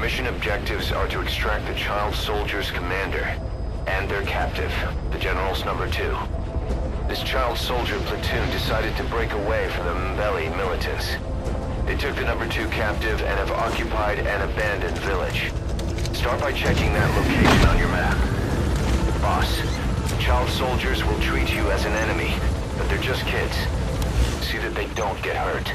mission objectives are to extract the child soldier's commander and their captive, the General's number 2. This child soldier platoon decided to break away from the Mbeli militants. They took the number 2 captive and have occupied an abandoned village. Start by checking that location on your map. Boss, the child soldiers will treat you as an enemy, but they're just kids. See that they don't get hurt.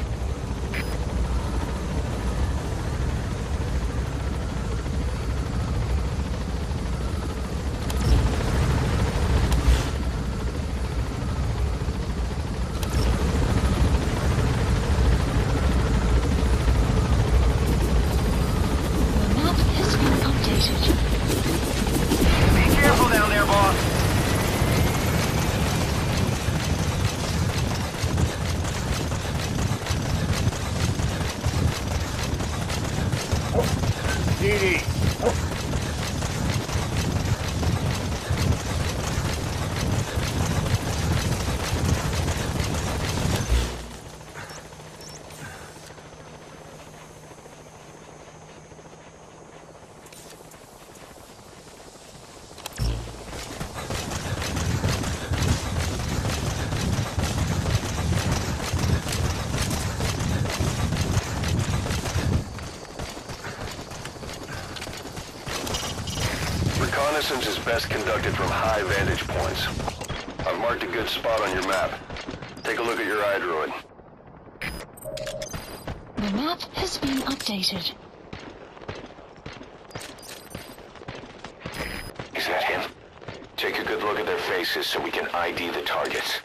Reconnaissance is best conducted from high vantage points. I've marked a good spot on your map. Take a look at your iDroid. The map has been updated. Is that him? Take a good look at their faces so we can ID the targets.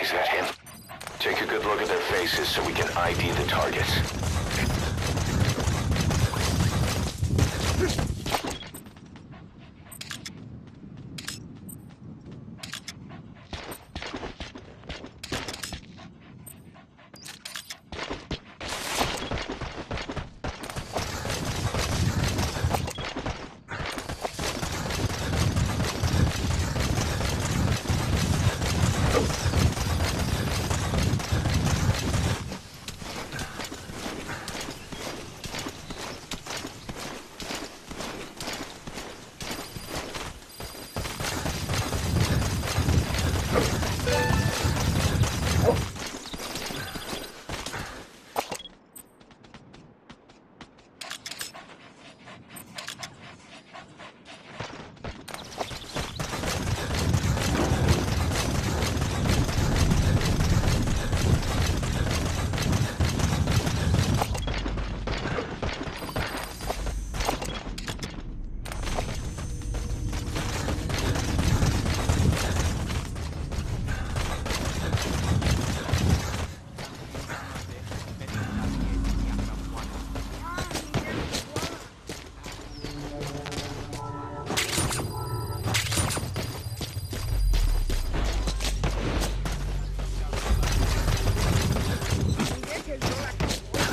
Is that him? Take a good look at their faces so we can ID the targets.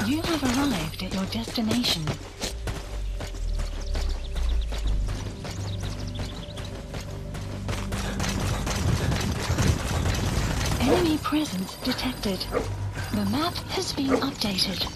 You have arrived at your destination. Enemy presence detected. The map has been updated.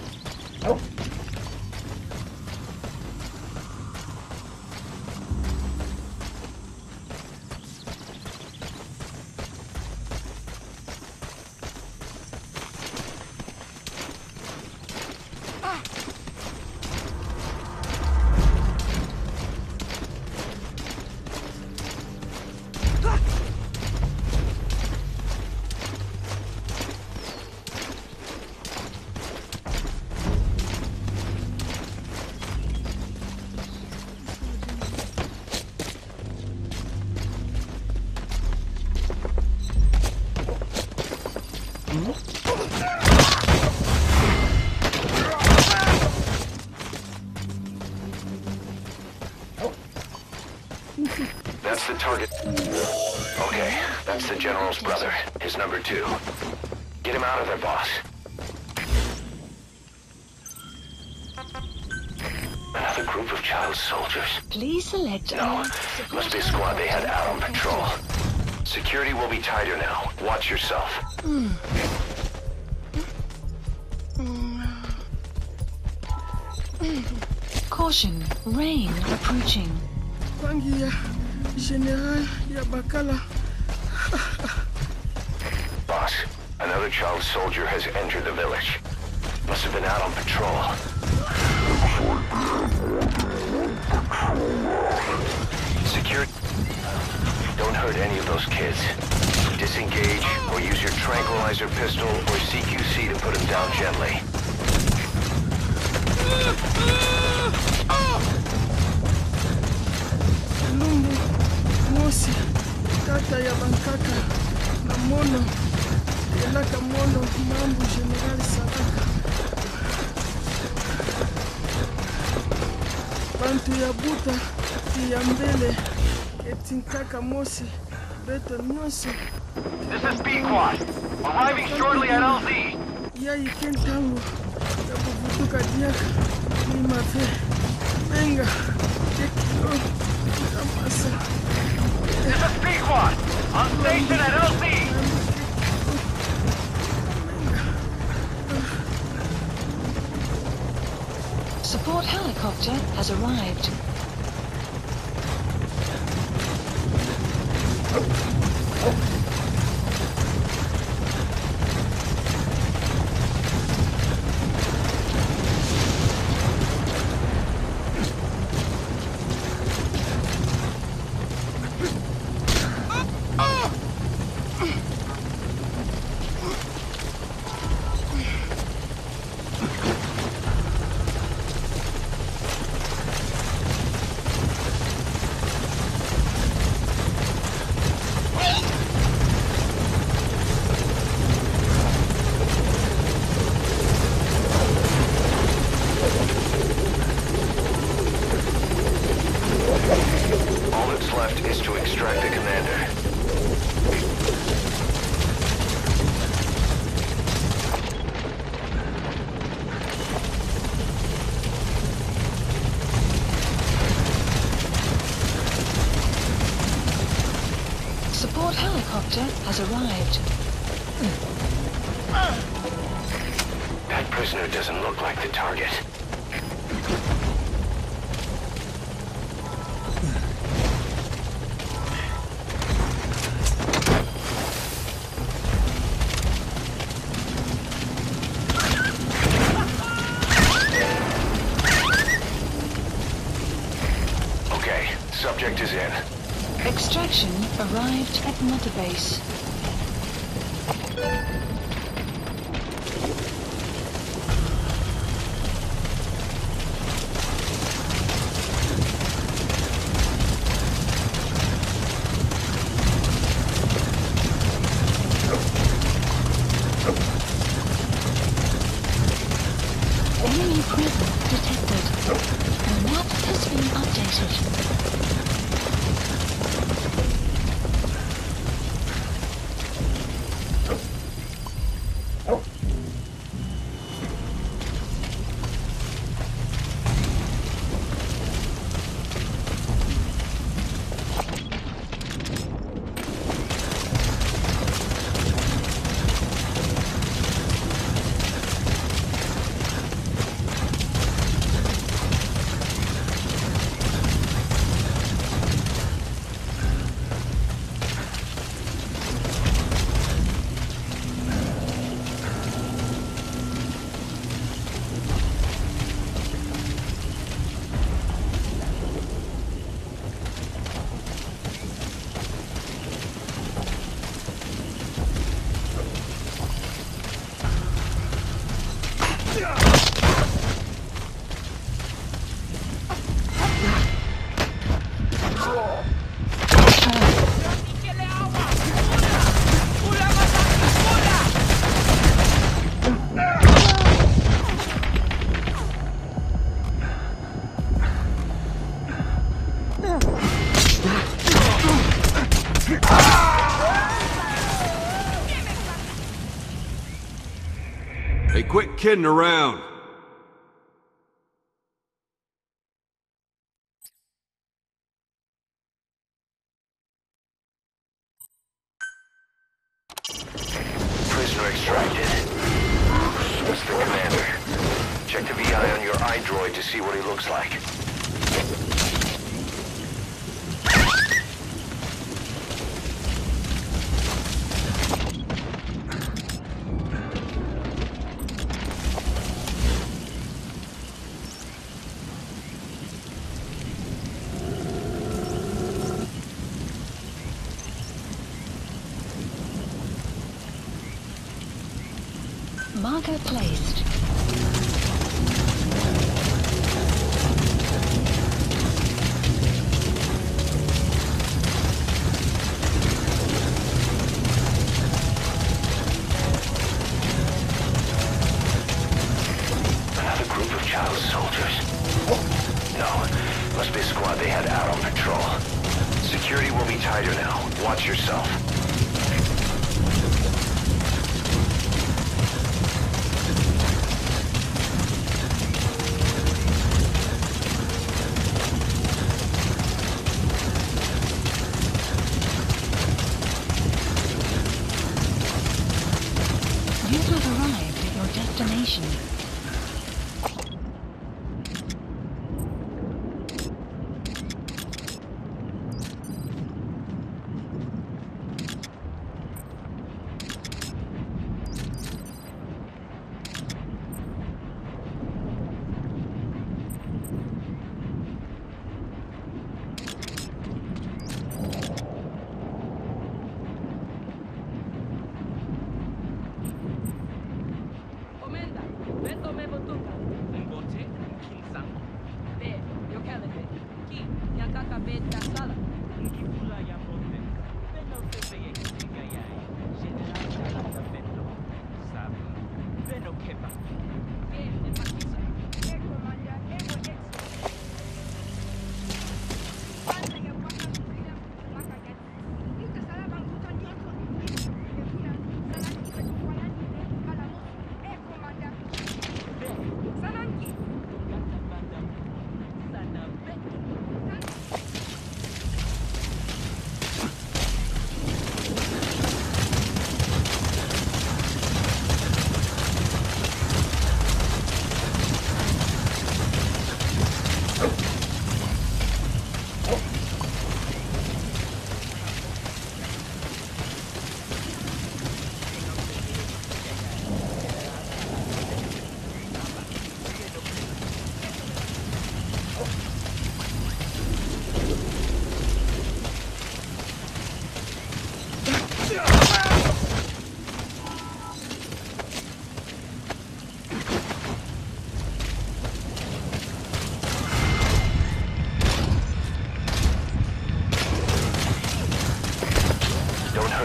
That's the target. Okay, that's the General's brother, his number 2. Get him out of there, boss. Another group of child soldiers. Please select... No, must be a squad they had out on patrol. Security will be tighter now. Watch yourself. Caution, rain approaching. Bangi ya General ya Bakala. Boss, another child soldier has entered the village. Must have been out on patrol. Security. Don't hurt any of those kids. Disengage or use your tranquilizer pistol or CQC to put them down gently. Lumbu, Mosi, Tata ya Bankaka, na Mono, Yelaka Mono, Mambu General Saraka. Bantu ya Buta, ya Mbele, Etinkaka Mosi, Beto Nyoso. This is B-Quad. Arriving shortly at LZ. Ya Ikentango, ya Bubutuka Diaka, ni Mafe, Venga, Tekilo, Tamasa. This is B-Quad. On station at LZ. Support helicopter has arrived. Support helicopter has arrived. That prisoner doesn't look like the target. Okay, subject is in. Extraction arrived at Mother Base. Enemy presence detected. The map has been updated. Hey, quit kidding around. Prisoner extracted. That's the commander. Check the VI on your iDroid to see what he looks like. Marker placed. Another group of child soldiers. No, must be a squad they had out on patrol. Security will be tighter now. Watch yourself. You have arrived at your destination.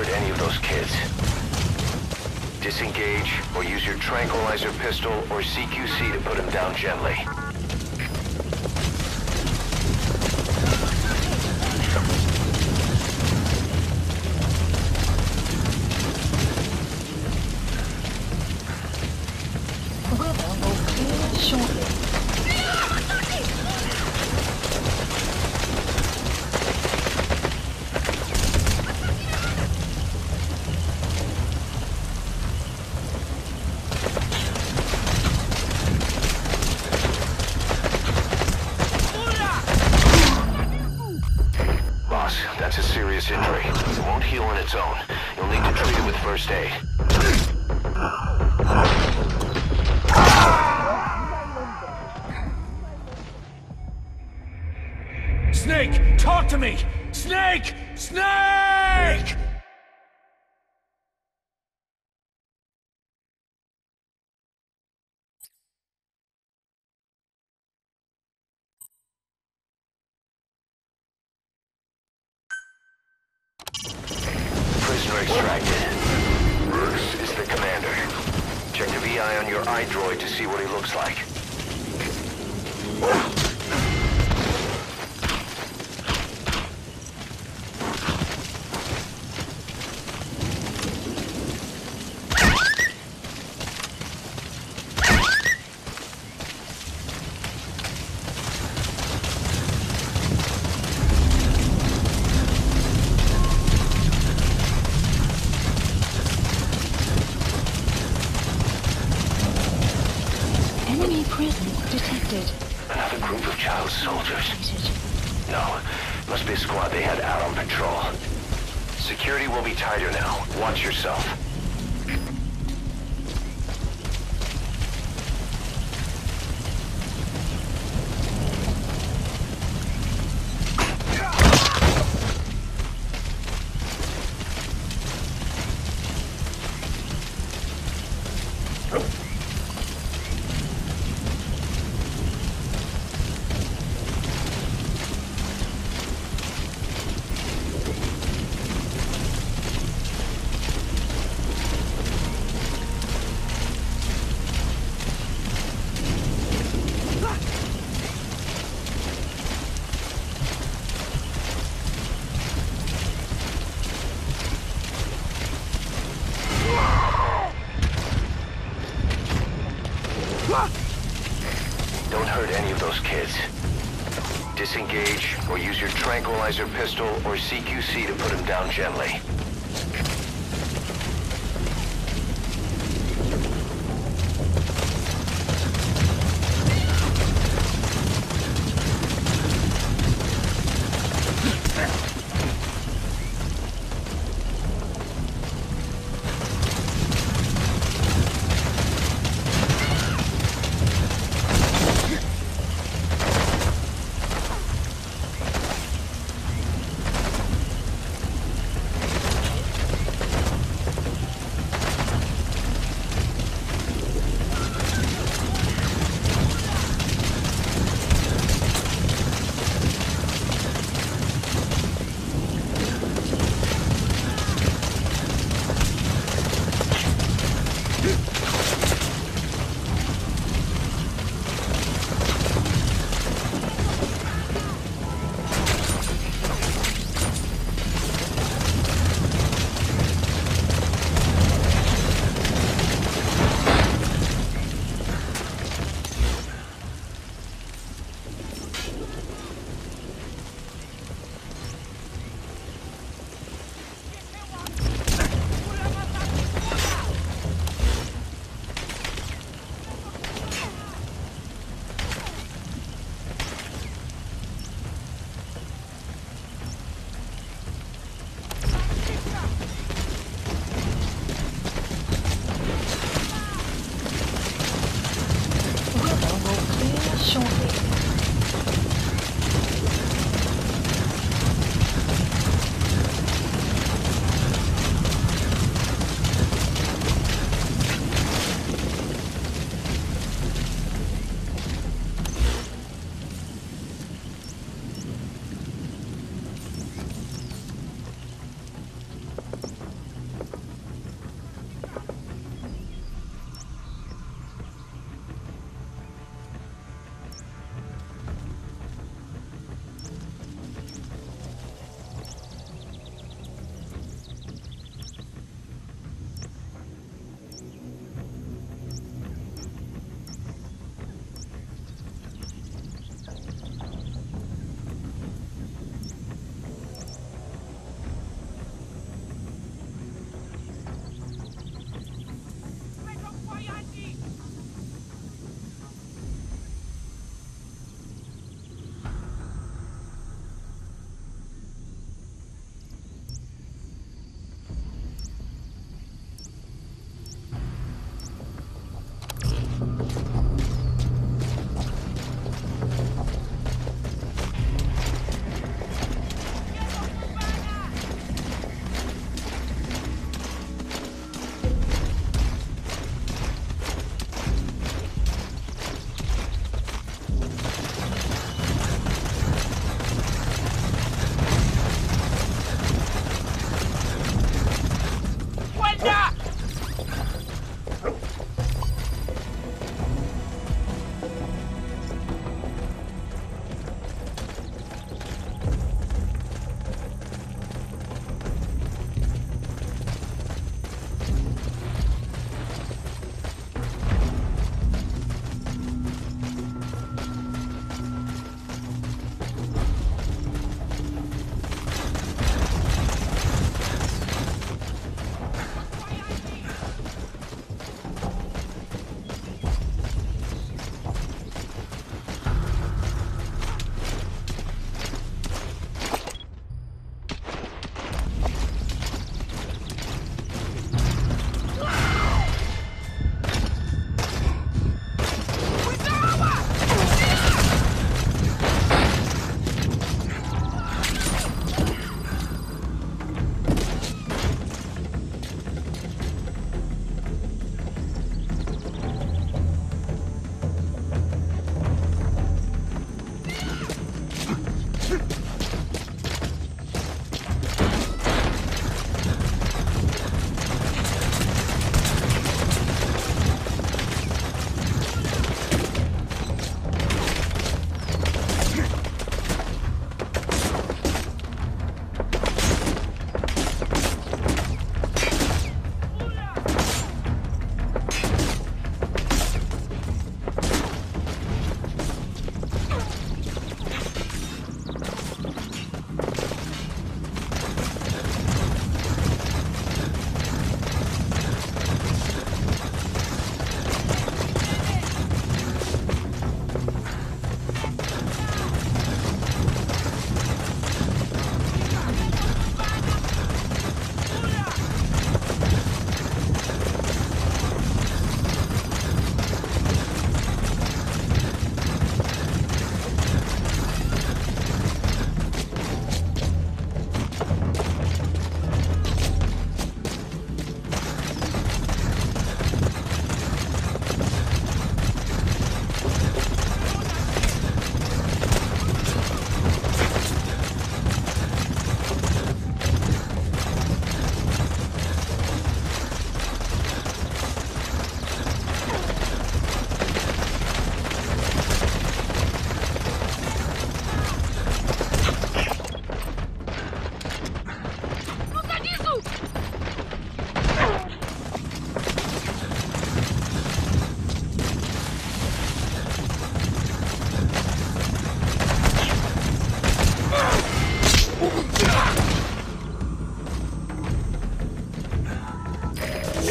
Any of those kids. Disengage, or use your tranquilizer pistol or CQC to put him down gently. Weather will clear shortly. That's a serious injury. It won't heal on its own. You'll need to treat it with first aid. Snake! Talk to me! Snake! Snake! Prisoner extracted. Bruce is the commander. Check the VI on your iDroid to see what he looks like. soldiers. located. No, must be a squad they had out on patrol. Security will be tighter now. Watch yourself. Don't hurt any of those kids. Disengage, or use your tranquilizer pistol or CQC to put them down gently.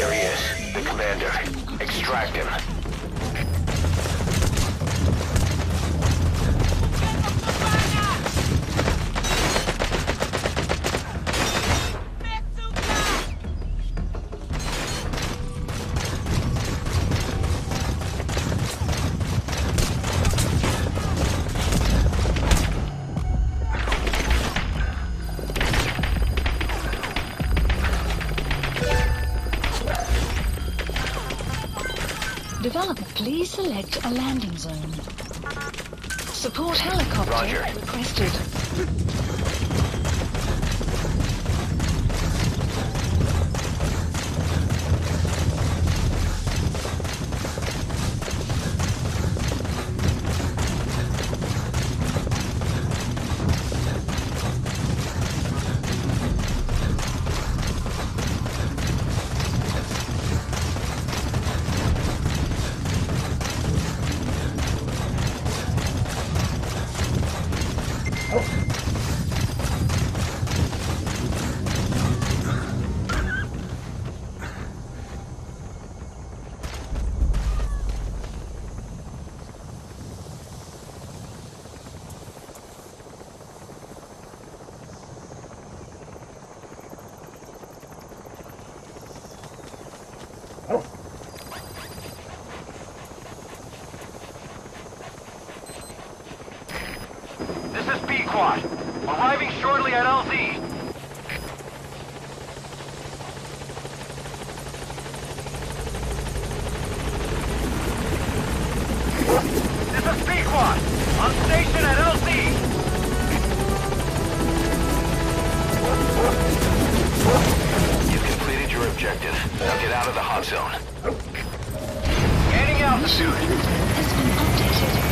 There he is, the commander. Extract him. Developer, please select a landing zone. Support helicopter Roger. requested. This is B-Quad. Arriving shortly at LZ. This is B-Quad. On station at LZ. You've completed your objective. Now get out of the hot zone. Gaining altitude. Has been updated.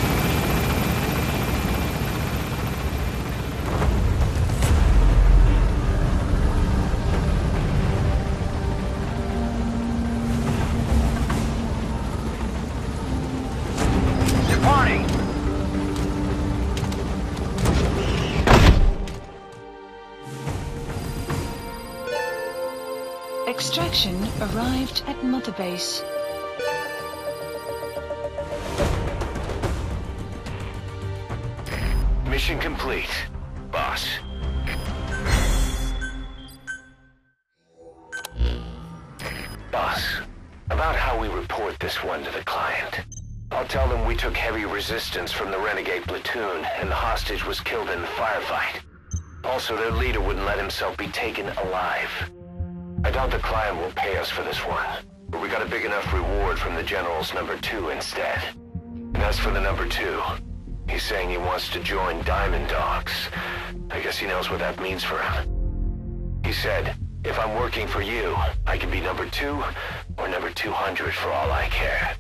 Departing. Extraction arrived at Mother Base. Mission complete, boss. Boss, about how we report this one to the client. I'll tell them we took heavy resistance from the renegade platoon and the hostage was killed in the firefight. Also, their leader wouldn't let himself be taken alive. I doubt the client will pay us for this one, but we got a big enough reward from the General's #2 instead. And as for the #2, he's saying he wants to join Diamond Dogs. I guess he knows what that means for him. He said, if I'm working for you, I can be #2 or #200 for all I care.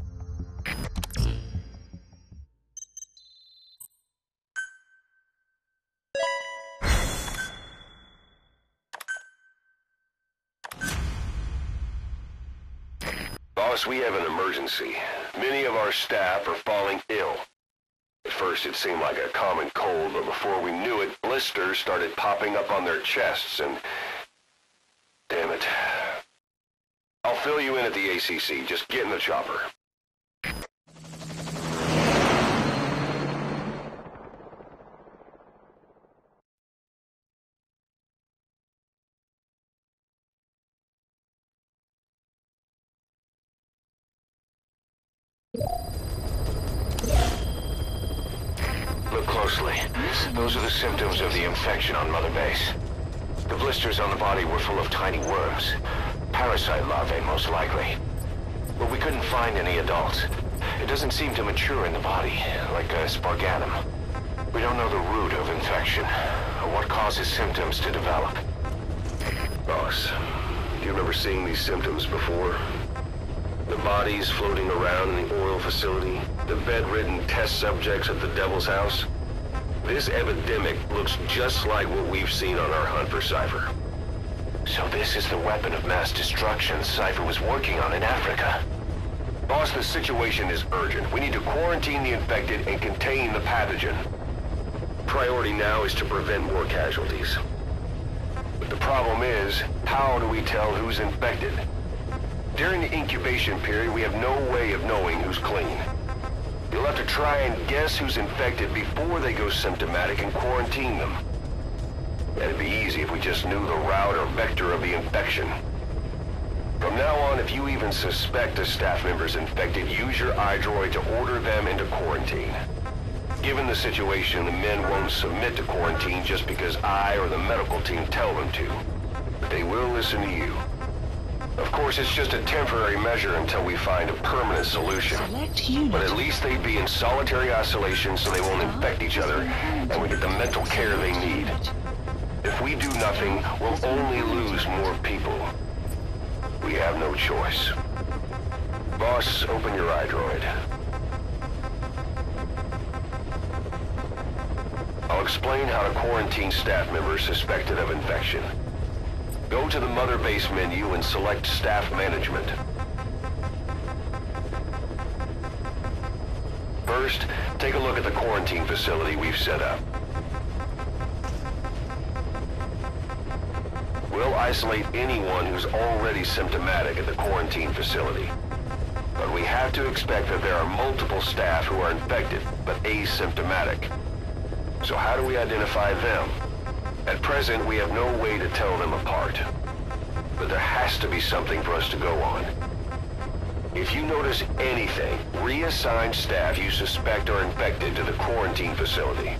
Boss, we have an emergency. Many of our staff are falling ill. At first it seemed like a common cold, but before we knew it, blisters started popping up on their chests and... Damn it. I'll fill you in at the ACC. Just get in the chopper. Look closely. Those are the symptoms of the infection on Mother Base. The blisters on the body were full of tiny worms. Parasite larvae, most likely. But we couldn't find any adults. It doesn't seem to mature in the body, like a spargatum. We don't know the root of infection, or what causes symptoms to develop. Boss, do you remember seeing these symptoms before? The bodies floating around in the oil facility, the bedridden test subjects at the Devil's House. This epidemic looks just like what we've seen on our hunt for Cypher. So this is the weapon of mass destruction Cypher was working on in Africa. Boss, the situation is urgent. We need to quarantine the infected and contain the pathogen. Priority now is to prevent more casualties. But the problem is, how do we tell who's infected? During the incubation period, we have no way of knowing who's clean. You'll have to try and guess who's infected before they go symptomatic and quarantine them. It'd be easy if we just knew the route or vector of the infection. From now on, if you even suspect a staff member's infected, use your iDroid to order them into quarantine. Given the situation, the men won't submit to quarantine just because I or the medical team tell them to. But they will listen to you. Of course, it's just a temporary measure until we find a permanent solution. Select unit. But at least they'd be in solitary isolation so they won't infect each other, and we get the mental care they need. If we do nothing, we'll only lose more people. We have no choice. Boss, open your iDroid. I'll explain how to quarantine staff members suspected of infection. Go to the Mother Base menu and select Staff Management. First, take a look at the quarantine facility we've set up. We'll isolate anyone who's already symptomatic at the quarantine facility. But we have to expect that there are multiple staff who are infected, but asymptomatic. So how do we identify them? At present, we have no way to tell them apart. But there has to be something for us to go on. If you notice anything, reassign staff you suspect are infected to the quarantine facility.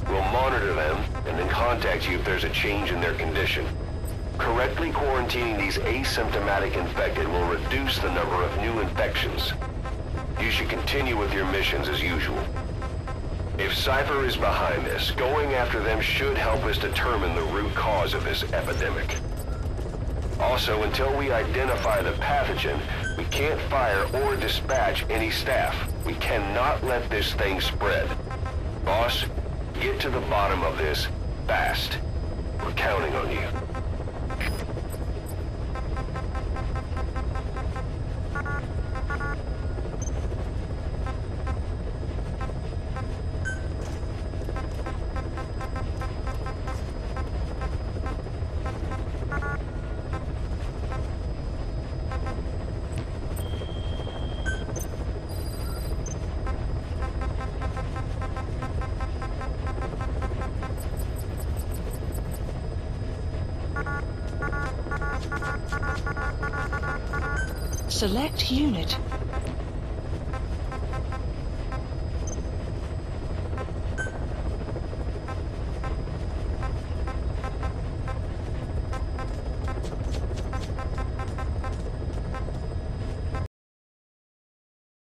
We'll monitor them and then contact you if there's a change in their condition. Correctly quarantining these asymptomatic infected will reduce the number of new infections. You should continue with your missions as usual. If Cypher is behind this, going after them should help us determine the root cause of this epidemic. Also, until we identify the pathogen, we can't fire or dispatch any staff. We cannot let this thing spread. Boss, get to the bottom of this fast. We're counting on you. Select unit.